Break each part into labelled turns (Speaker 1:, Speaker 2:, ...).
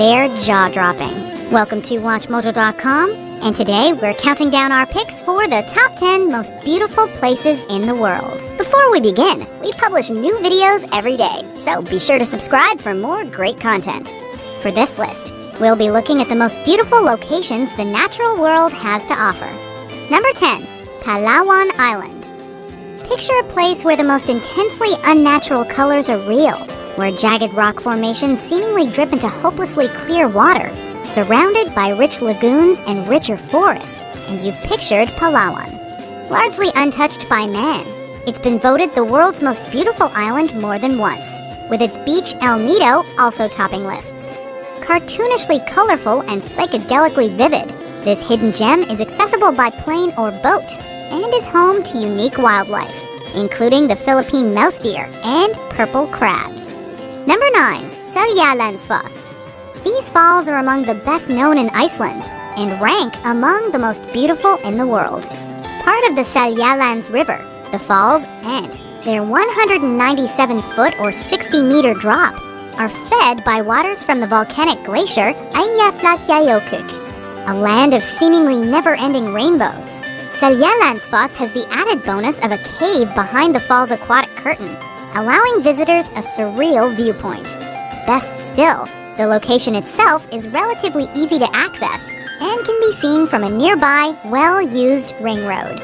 Speaker 1: They're jaw-dropping. Welcome to WatchMojo.com, and today we're counting down our picks for the top 10 most beautiful places in the world. Before we begin, we publish new videos every day, so be sure to subscribe for more great content. For this list, we'll be looking at the most beautiful locations the natural world has to offer. Number 10. Palawan Island. Picture a place where the most intensely unnatural colors are real, where jagged rock formations seemingly drip into hopelessly clear water, surrounded by rich lagoons and richer forest, and you've pictured Palawan. Largely untouched by man, it's been voted the world's most beautiful island more than once, with its beach El Nido also topping lists. Cartoonishly colorful and psychedelically vivid, this hidden gem is accessible by plane or boat, and is home to unique wildlife, including the Philippine mouse deer and purple crabs. Number 9. Seljalandsfoss. These falls are among the best known in Iceland, and rank among the most beautiful in the world. Part of the Seljalands River, the falls and their 197-foot or 60-meter drop are fed by waters from the volcanic glacier Eyjafjallajökull, a land of seemingly never-ending rainbows. Seljalandsfoss has the added bonus of a cave behind the fall's aquatic curtain, allowing visitors a surreal viewpoint. Best still, the location itself is relatively easy to access and can be seen from a nearby, well-used ring road.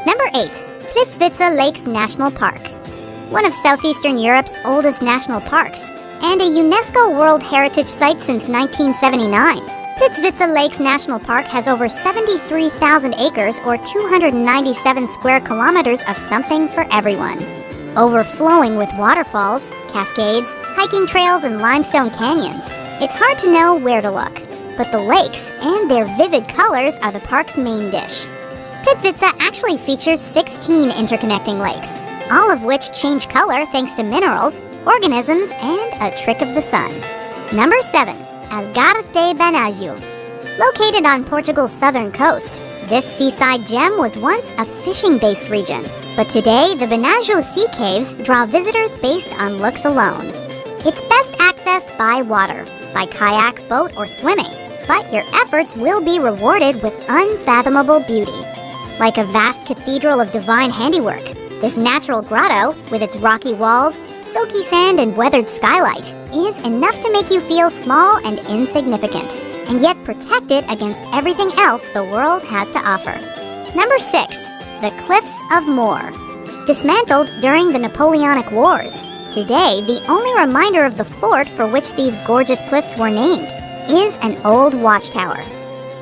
Speaker 1: Number 8. Plitvice Lakes National Park. One of southeastern Europe's oldest national parks, and a UNESCO World Heritage Site since 1979. Plitvice Lakes National Park has over 73,000 acres or 297 square kilometers of something for everyone. Overflowing with waterfalls, cascades, hiking trails, and limestone canyons, it's hard to know where to look, but the lakes and their vivid colors are the park's main dish. Plitvice actually features 16 interconnecting lakes, all of which change color thanks to minerals, organisms, and a trick of the sun. Number 7. Algarve de Benajo. Located on Portugal's southern coast, this seaside gem was once a fishing-based region, but today the Benajo Sea Caves draw visitors based on looks alone. It's best accessed by water, by kayak, boat, or swimming, but your efforts will be rewarded with unfathomable beauty. Like a vast cathedral of divine handiwork, this natural grotto, with its rocky walls, silky sand, and weathered skylight, is enough to make you feel small and insignificant, and yet protected against everything else the world has to offer. Number 6. The Cliffs of Moher. Dismantled during the Napoleonic Wars, today the only reminder of the fort for which these gorgeous cliffs were named is an old watchtower.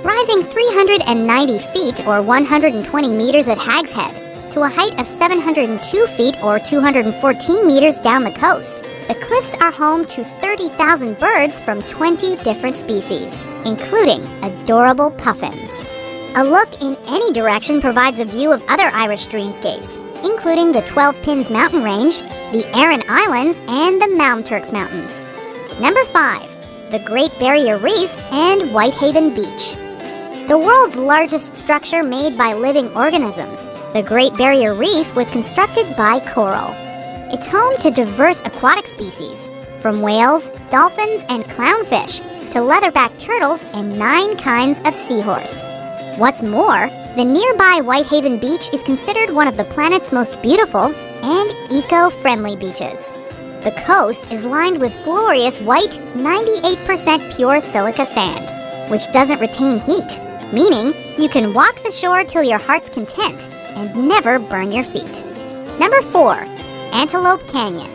Speaker 1: Rising 390 feet or 120 meters at Hag's Head to a height of 702 feet or 214 meters down the coast, the cliffs are home to 30,000 birds from 20 different species, including adorable puffins. A look in any direction provides a view of other Irish dreamscapes, including the 12 Pins mountain range, the Aran Islands, and the Malmturks Mountains. Number 5. The Great Barrier Reef and Whitehaven Beach. The world's largest structure made by living organisms, the Great Barrier Reef was constructed by coral. It's home to diverse aquatic species, from whales, dolphins, and clownfish, to leatherback turtles and 9 kinds of seahorse. What's more, the nearby Whitehaven Beach is considered one of the planet's most beautiful and eco-friendly beaches. The coast is lined with glorious white, 98% pure silica sand, which doesn't retain heat, meaning you can walk the shore till your heart's content and never burn your feet. Number 4. Antelope Canyon.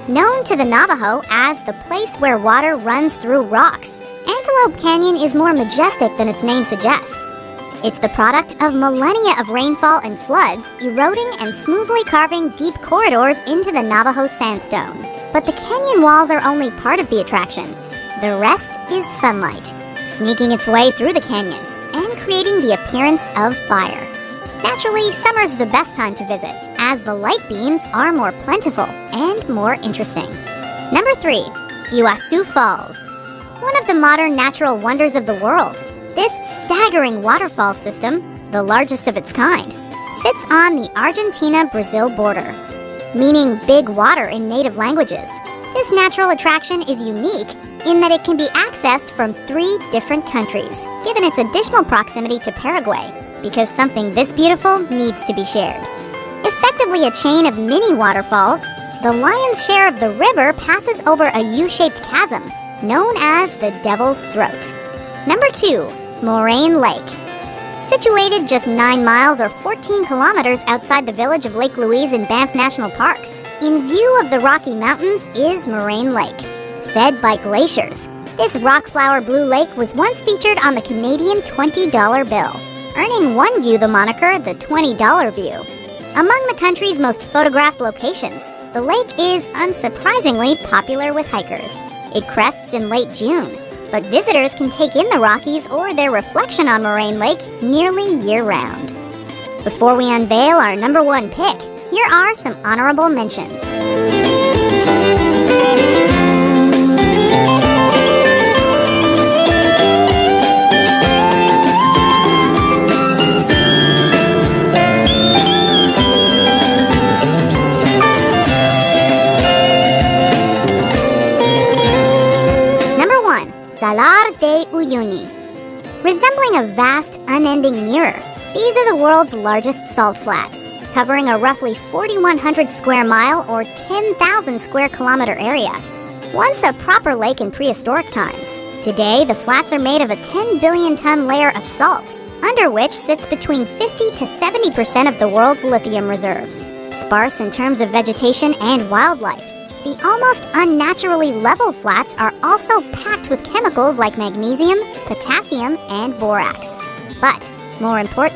Speaker 1: Known to the Navajo as the place where water runs through rocks, Antelope Canyon is more majestic than its name suggests. It's the product of millennia of rainfall and floods eroding and smoothly carving deep corridors into the Navajo sandstone. But the canyon walls are only part of the attraction. The rest is sunlight, sneaking its way through the canyons and creating the appearance of fire. Naturally, summer's the best time to visit, as the light beams are more plentiful and more interesting. Number 3. Iguazu Falls. One of the modern natural wonders of the world, this staggering waterfall system, the largest of its kind, sits on the Argentina-Brazil border. Meaning big water in native languages, this natural attraction is unique in that it can be accessed from 3 different countries, given its additional proximity to Paraguay, because something this beautiful needs to be shared. Effectively a chain of mini waterfalls, the lion's share of the river passes over a U-shaped chasm, known as the Devil's Throat. Number 2. Moraine Lake. Situated just 9 miles or 14 kilometers outside the village of Lake Louise in Banff National Park, in view of the Rocky Mountains is Moraine Lake. Fed by glaciers, this rock-flower blue lake was once featured on the Canadian $20 bill, earning one view the moniker the $20 view. Among the country's most photographed locations, the lake is unsurprisingly popular with hikers. It crests in late June, but visitors can take in the Rockies or their reflection on Moraine Lake nearly year-round. Before we unveil our number 1 pick, here are some honorable mentions. Salar de Uyuni. Resembling a vast, unending mirror, these are the world's largest salt flats, covering a roughly 4,100 square mile or 10,000 square kilometer area. Once a proper lake in prehistoric times, today the flats are made of a 10 billion ton layer of salt, under which sits between 50 to 70% of the world's lithium reserves. Sparse in terms of vegetation and wildlife, the almost unnaturally level flats are also packed with chemicals like magnesium, potassium, and borax. But, more importantly,